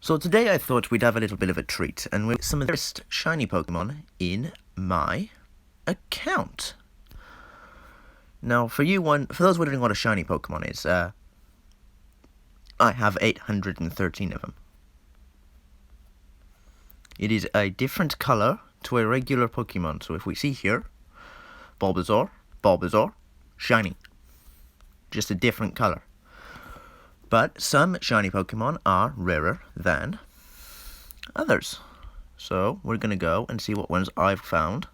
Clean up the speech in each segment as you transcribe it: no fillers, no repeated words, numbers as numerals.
So today I thought we'd have a little bit of a treat, and with some of the best shiny Pokemon in my account. Now, for those wondering what a shiny Pokemon is, I have 813 of them. It is a different color to a regular Pokemon. So if we see here, Bulbasaur, shiny. Just a different color. But some shiny Pokemon are rarer than others. So we're going to go and see what ones I've found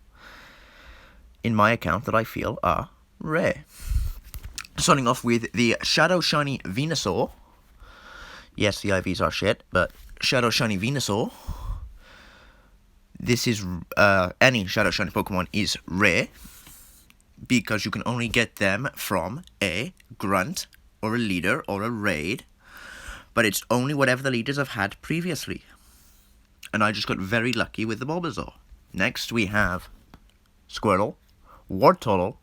in my account that I feel are rare. Starting off with the Shadow Shiny Venusaur. Yes, the IVs are shit, but Shadow Shiny Venusaur. This is, any Shadow Shiny Pokemon is rare, because you can only get them from a grunt, or a leader, or a raid, but it's only whatever the leaders have had previously. And I just got very lucky with the Bulbasaur. Next we have Squirtle, Wartortle,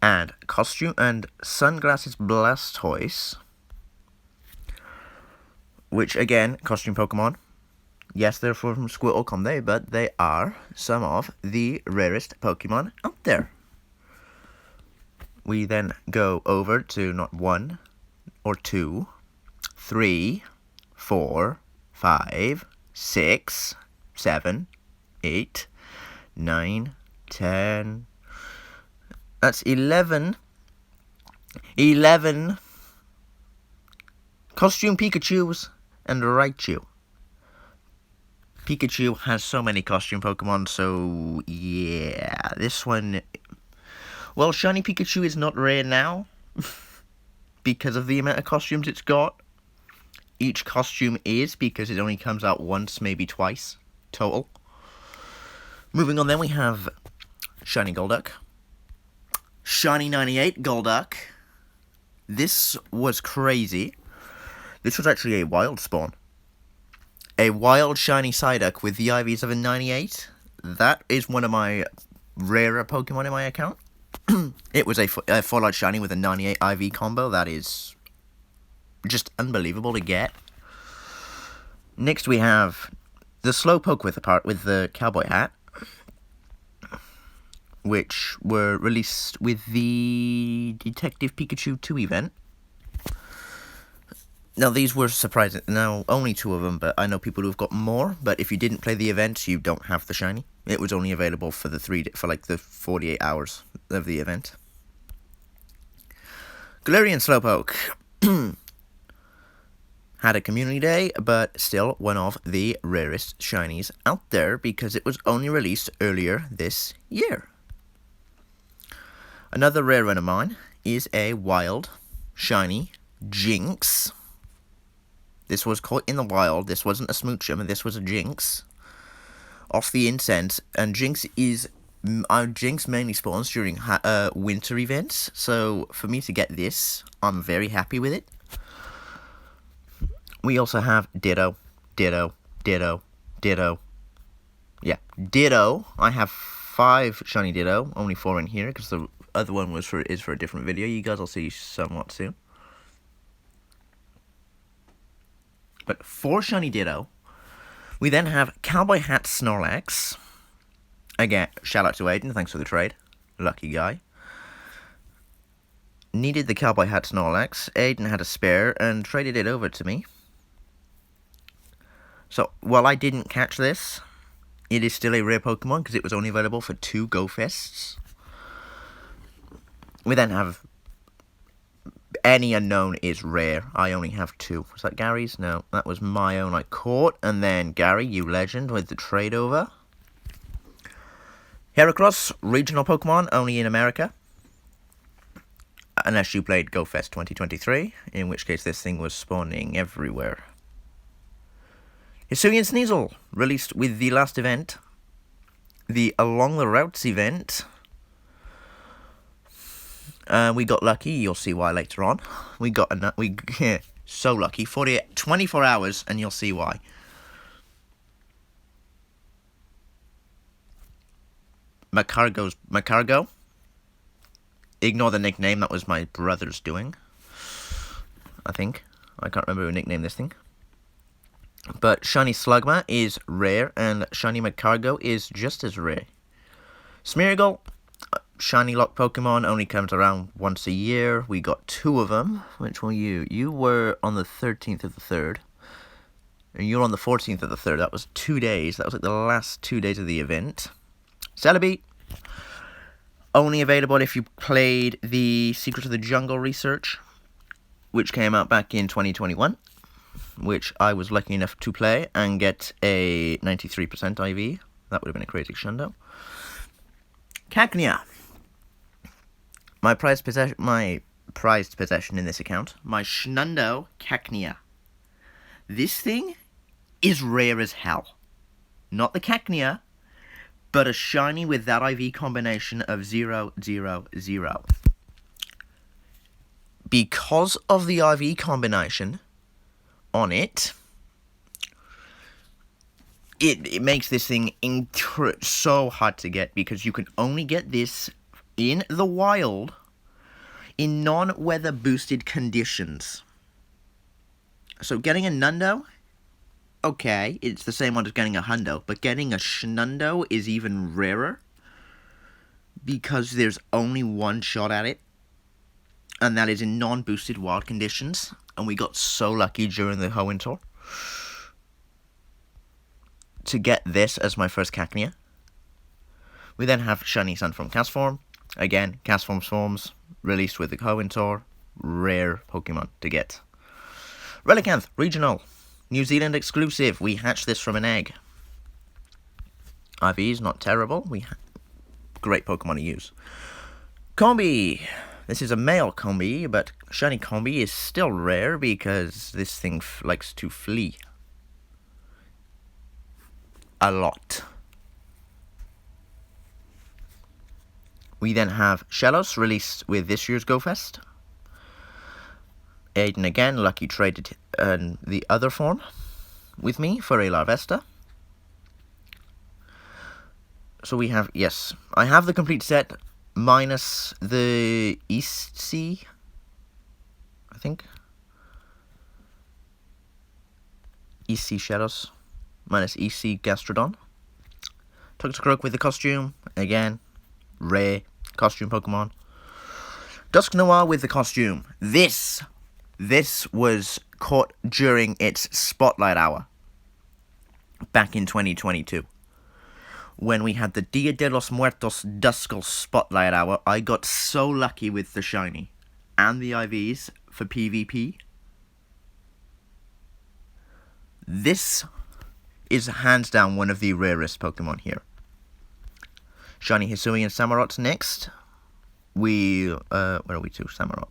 and Costume and Sunglasses Blastoise, which again, costume Pokemon. Yes, they're from Squirtle Conde, but they are some of the rarest Pokemon out there. We then go over to not 1 or 2, 3, 4, 5, 6, 7, 8, 9, 10. That's 11. 11 costume Pikachus and Raichu. Pikachu has so many costume Pokemon, so yeah, this one. Well, Shiny Pikachu is not rare now, because of the amount of costumes it's got. Each costume is, because it only comes out once, maybe twice, total. Moving on then, we have Shiny Golduck. Shiny 98 Golduck. This was crazy. This was actually a wild spawn. A wild Shiny Psyduck with the IVs of a 98. That is one of my rarer Pokemon in my account. It was a full-out shiny with a 98 IV combo. That is just unbelievable to get. Next we have the Slowpoke with the cowboy hat, which were released with the Detective Pikachu 2 event. Now these were surprising. Now only 2 of them, but I know people who've got more. But if you didn't play the event, you don't have the shiny. It was only available for the 48 hours of the event. Galarian Slowpoke had a community day, but still one of the rarest shinies out there because it was only released earlier this year. Another rare one of mine is a wild shiny Jinx. This was caught in the wild. This wasn't a Smoochum, this was a Jinx. Off the incense, and Jinx mainly spawns during winter events, so for me to get this, I'm very happy with it. We also have Ditto. Yeah, Ditto. I have 5 shiny Ditto, only 4 in here, because the other one is for a different video. You guys will see somewhat soon. But 4 shiny Ditto. We then have Cowboy Hat Snorlax. Again, shout out to Aiden, thanks for the trade. Lucky guy. Needed the Cowboy Hat Snorlax. Aiden had a spare and traded it over to me. So, while I didn't catch this, it is still a rare Pokemon because it was only available for 2 Go Fests. We then have Any Unknown is rare. I only have 2. Was that Gary's? No, that was my own I caught. And then Gary, you legend, with the trade over. Heracross, regional Pokemon, only in America. Unless you played GoFest 2023, in which case this thing was spawning everywhere. Hisuian Sneasel, released with the last event. The Along the Routes event. We got lucky, you'll see why later on. We so lucky, 24 hours, and you'll see why. Macargo. Ignore the nickname, that was my brother's doing. I think. I can't remember who nicknamed this thing. But Shiny Slugma is rare, and Shiny Magcargo is just as rare. Smeargle, Shiny Lock Pokemon, only comes around once a year. We got 2 of them. Which were you? You were on the 13th of the 3rd. And you were on the 14th of the 3rd. That was 2 days. That was like the last 2 days of the event. Celebi, only available if you played the Secret of the Jungle research, which came out back in 2021. Which I was lucky enough to play and get a 93% IV. That would have been a crazy shundo. Cacnea. My prized possession in this account. My Shundo Cacnea. This thing is rare as hell. Not the Cacnea, but a shiny with that IV combination of 0, 0, 0. Because of the IV combination on it, it makes this thing so hard to get, because you can only get this in the wild in non-weather boosted conditions. So getting a Nundo, okay, it's the same one as getting a Hundo, but getting a Shundo is even rarer because there's only one shot at it, and that is in non-boosted wild conditions. And we got so lucky during the Hoenn Tour to get this as my first Cacnea. We then have Shiny Sunform Castform. Again, Castform forms released with the Hoenn Tour. Rare Pokemon to get. Relicanth Regional. New Zealand exclusive. We hatched this from an egg. IV's not terrible. Great Pokemon to use. Combi. This is a male Combi, but Shiny Combi is still rare because this thing likes to flee a lot. We then have Shellos, released with this year's Go Fest. Aiden again, lucky traded the other form with me for a Larvesta. So we have, yes, I have the complete set, minus the East Sea, I think. East Sea Shadows, minus East Sea Gastrodon. Toxicroak with the costume, again, rare costume Pokemon. Dusk Noir with the costume. This was caught during its Spotlight Hour back in 2022. When we had the Dia de los Muertos Duskull Spotlight Hour, I got so lucky with the shiny and the IVs for PvP. This is hands down one of the rarest Pokemon here. Shiny Hisuian Samurott next. Where are we to? Samurott.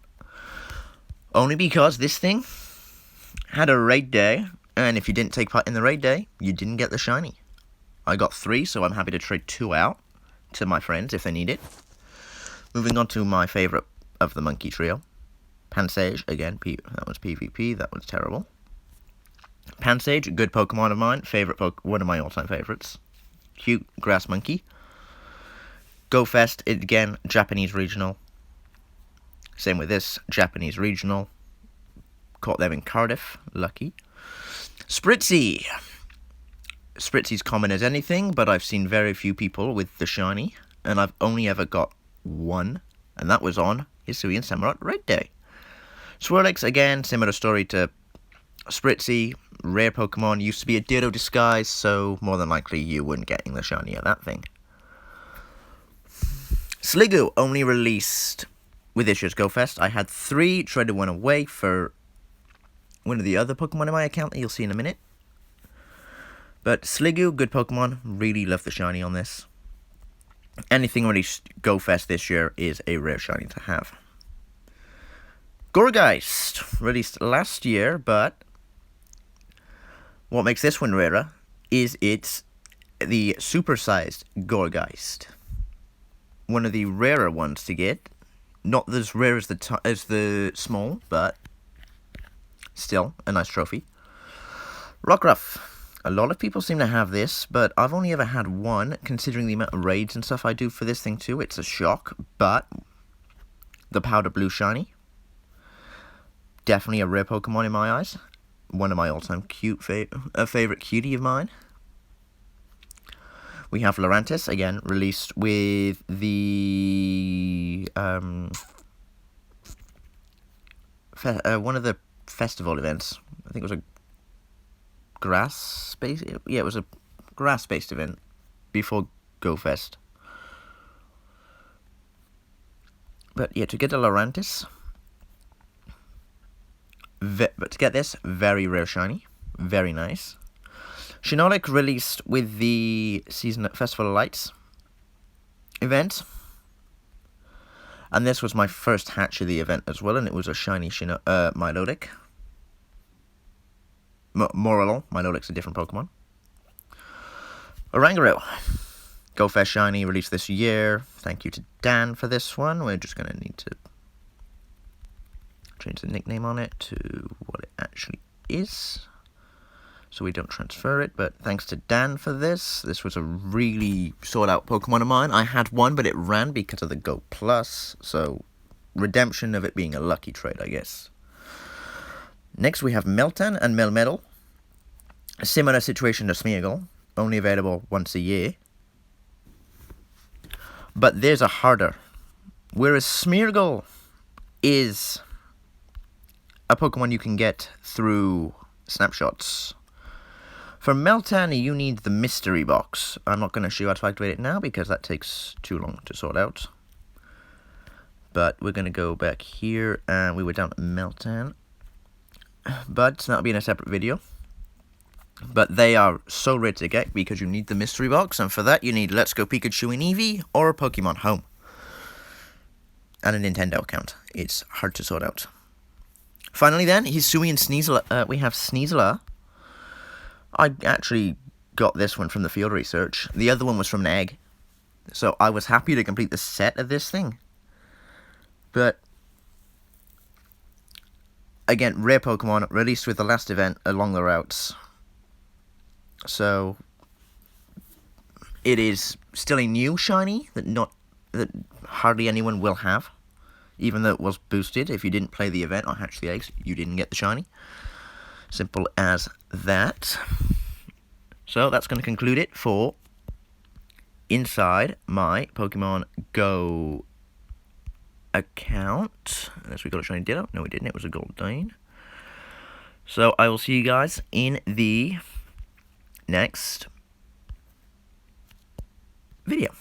Only because this thing had a raid day, and if you didn't take part in the raid day, you didn't get the shiny. I got 3, so I'm happy to trade 2 out to my friends if they need it. Moving on to my favourite of the monkey trio. Pansage, again, that was PvP, that was terrible. Pansage, a good Pokemon of mine, one of my all-time favourites. Cute grass monkey. Go Fest, again, Japanese regional. Same with this, Japanese regional. Caught them in Cardiff, lucky. Spritzy. Spritzy's common as anything, but I've seen very few people with the shiny, and I've only ever got 1, and that was on Hisuian Samurott Red Day. Swirlix, again, similar story to Spritzy, rare Pokemon, used to be a Ditto disguise, so more than likely you wouldn't getting the shiny of that thing. Sliggoo, only released with this year's Go Fest. I had 3, traded 1 away for one of the other Pokemon in my account that you'll see in a minute. But Sliggoo, good Pokemon, really love the shiny on this. Anything released Go Fest this year is a rare shiny to have. Gourgeist, released last year, but what makes this one rarer is it's the supersized Gourgeist. One of the rarer ones to get. Not as rare as the small, but still a nice trophy. Rockruff. A lot of people seem to have this, but I've only ever had 1, considering the amount of raids and stuff I do for this thing too. It's a shock, but the powder blue shiny. Definitely a rare Pokemon in my eyes. one of my all-time favorite cutie of mine. We have Lurantis, again, released with the one of the festival events. I think it was a grass-based. Yeah, it was a grass-based event before Go Fest. But yeah, to get a Lurantis, but to get this, very rare shiny, very nice. Shiinotic released with the Season Festival of Lights event. And this was my first hatch of the event as well, and it was a shiny Milotic. Moralo. Milotic's a different Pokemon. Oranguru. Go Fest shiny, released this year. Thank you to Dan for this one. We're just going to need to change the nickname on it to what it actually is, so we don't transfer it, but thanks to Dan for this. This was a really sought-out Pokemon of mine. I had one, but it ran because of the Go Plus, so redemption of it being a lucky trade, I guess. Next, we have Meltan and Melmetal. A similar situation to Smeargle, only available once a year. But there's a harder. Whereas Smeargle is a Pokemon you can get through snapshots. For Meltan, you need the mystery box. I'm not going to show you how to activate it now because that takes too long to sort out. But we're going to go back here, and we were down to Meltan. But that'll be in a separate video. But they are so rare to get because you need the mystery box, and for that you need Let's Go Pikachu and Eevee or a Pokemon Home. And a Nintendo account. It's hard to sort out. Finally then, Hisui and Sneasel. We have Sneasler. I actually got this one from the field research. The other one was from an egg. So I was happy to complete the set of this thing. But again, rare Pokemon, released with the last event along the routes. So it is still a new shiny that hardly anyone will have. Even though it was boosted, if you didn't play the event or hatch the eggs, you didn't get the shiny. Simple as that. So that's going to conclude it for inside my Pokemon Go account. Unless we got a shiny Ditto. No, we didn't. It was a Goldane. So I will see you guys in the next video.